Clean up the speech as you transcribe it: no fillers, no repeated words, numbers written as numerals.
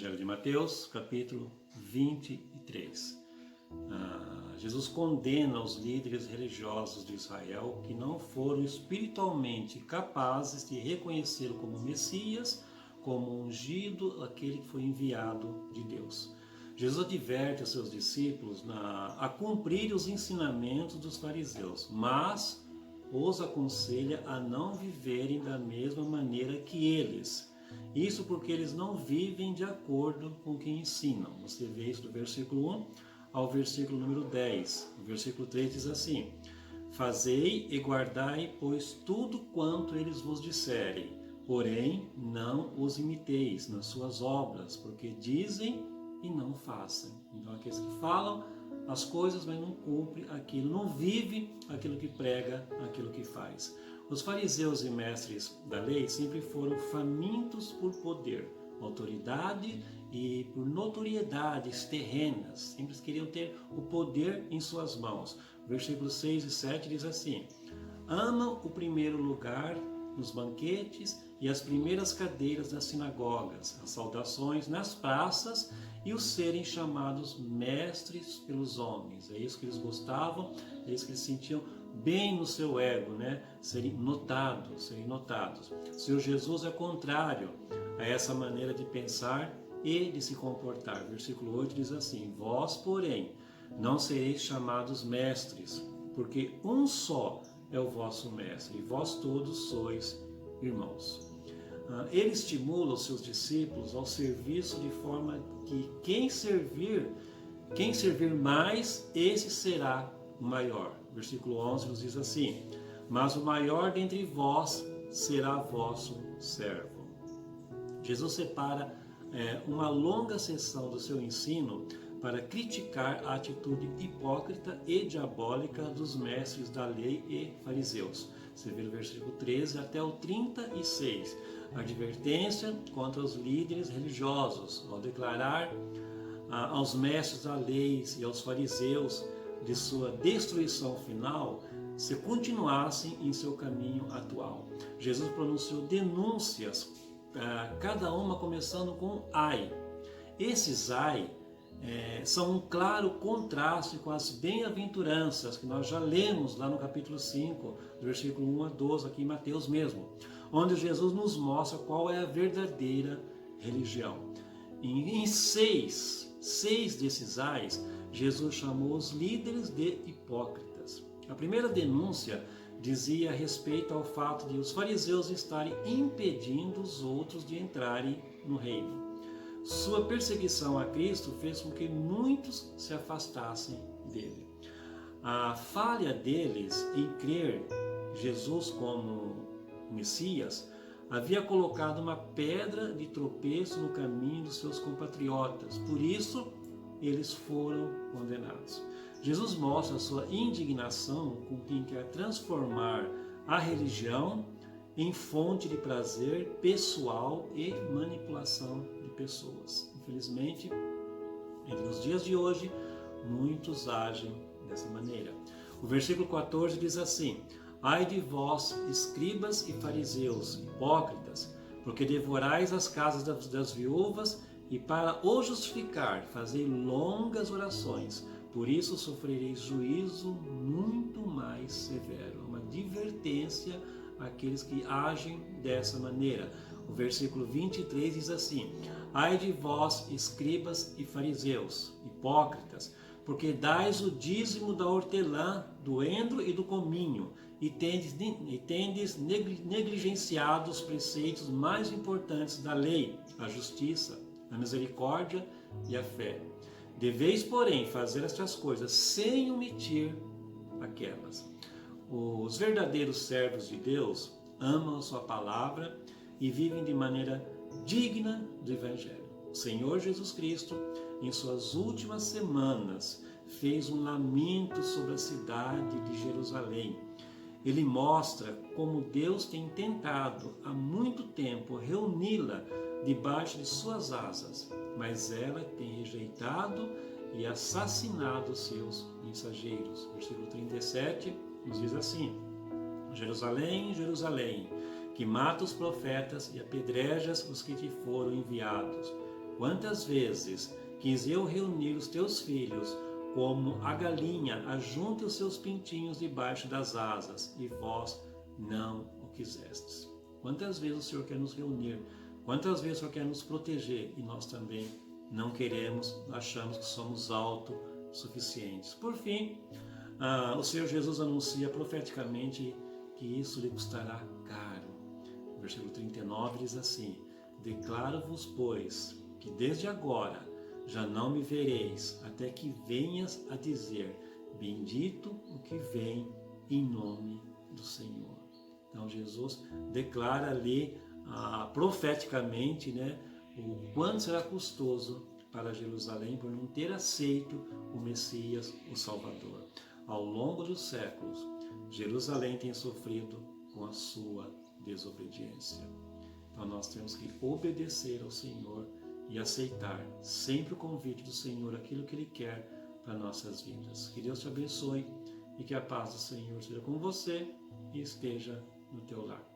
Evangelho de Mateus, capítulo 23. Jesus condena os líderes religiosos de Israel que não foram espiritualmente capazes de reconhecê-lo como Messias, como ungido, aquele que foi enviado de Deus. Jesus adverte os seus discípulos a cumprir os ensinamentos dos fariseus, mas os aconselha a não viverem da mesma maneira que eles. Isso porque eles não vivem de acordo com o que ensinam. Você vê isso do versículo 1 ao versículo número 10. O versículo 3 diz assim: Fazei e guardai, pois, tudo quanto eles vos disserem, porém não os imiteis nas suas obras, porque dizem e não fazem. Então aqueles que falam as coisas, mas não cumpre aquilo, não vive aquilo que prega, aquilo que faz. Os fariseus e mestres da lei sempre foram famintos por poder, autoridade e por notoriedades terrenas. Sempre queriam ter o poder em suas mãos. Versículos 6 e 7 diz assim: Amam o primeiro lugar nos banquetes e as primeiras cadeiras nas sinagogas, as saudações nas praças e os serem chamados mestres pelos homens. É isso que eles gostavam, é isso que eles sentiam bem no seu ego, né? Serem notados. O Senhor Jesus é contrário a essa maneira de pensar e de se comportar. Versículo 8 diz assim: Vós, porém, não sereis chamados mestres, porque um só é o vosso mestre, e vós todos sois irmãos. Ele estimula os seus discípulos ao serviço de forma que quem servir mais, esse será o maior. Versículo 11 nos diz assim: Mas o maior dentre vós será vosso servo. Jesus separa uma longa sessão do seu ensino para criticar a atitude hipócrita e diabólica dos mestres da lei e fariseus. Você vê no versículo 13 até o 36, a advertência contra os líderes religiosos, ao declarar aos mestres da lei e aos fariseus de sua destruição final, se continuassem em seu caminho atual. Jesus pronunciou denúncias, cada uma começando com ai. Esses ai são um claro contraste com as bem-aventuranças que nós já lemos lá no capítulo 5, do versículo 1 a 12, aqui em Mateus mesmo, onde Jesus nos mostra qual é a verdadeira religião. Em seis desses ais, Jesus chamou os líderes de hipócritas. A primeira denúncia dizia a respeito ao fato de os fariseus estarem impedindo os outros de entrarem no reino. Sua perseguição a Cristo fez com que muitos se afastassem dele. A falha deles em crer Jesus como Messias havia colocado uma pedra de tropeço no caminho dos seus compatriotas. Por isso, eles foram condenados. Jesus mostra a sua indignação com quem quer transformar a religião em fonte de prazer pessoal e manipulação de pessoas. Infelizmente, entre os dias de hoje, muitos agem dessa maneira. O versículo 14 diz assim: Ai de vós, escribas e fariseus, hipócritas, porque devorais as casas das viúvas e para o justificar fazei longas orações. Por isso sofrereis juízo muito mais severo. Uma advertência àqueles que agem dessa maneira. O versículo 23 diz assim: Ai de vós, escribas e fariseus, hipócritas, porque dais o dízimo da hortelã, do endro e do cominho, e tendes negligenciado os preceitos mais importantes da lei, a justiça, a misericórdia e a fé. Deveis, porém, fazer estas coisas sem omitir aquelas. Os verdadeiros servos de Deus amam a sua palavra e vivem de maneira digna do Evangelho. O Senhor Jesus Cristo, em suas últimas semanas, fez um lamento sobre a cidade de Jerusalém. Ele mostra como Deus tem tentado há muito tempo reuni-la debaixo de suas asas, mas ela tem rejeitado e assassinado seus mensageiros. Versículo 37 nos diz assim: Jerusalém, Jerusalém, que mata os profetas e apedrejas os que te foram enviados. Quantas vezes quis eu reunir os teus filhos, como a galinha ajunta os seus pintinhos debaixo das asas, e vós não o quisestes. Quantas vezes o Senhor quer nos reunir, quantas vezes o Senhor quer nos proteger, e nós também não queremos, achamos que somos autossuficientes. Por fim, o Senhor Jesus anuncia profeticamente que isso lhe custará caro. O versículo 39 diz assim: declaro-vos, pois, que desde agora já não me vereis, até que venhas a dizer, bendito o que vem em nome do Senhor. Então Jesus declara ali profeticamente, né, o quanto será custoso para Jerusalém por não ter aceito o Messias, o Salvador. Ao longo dos séculos, Jerusalém tem sofrido com a sua desobediência. Então nós temos que obedecer ao Senhor e aceitar sempre o convite do Senhor, aquilo que Ele quer para nossas vidas. Que Deus te abençoe e que a paz do Senhor seja com você e esteja no teu lar.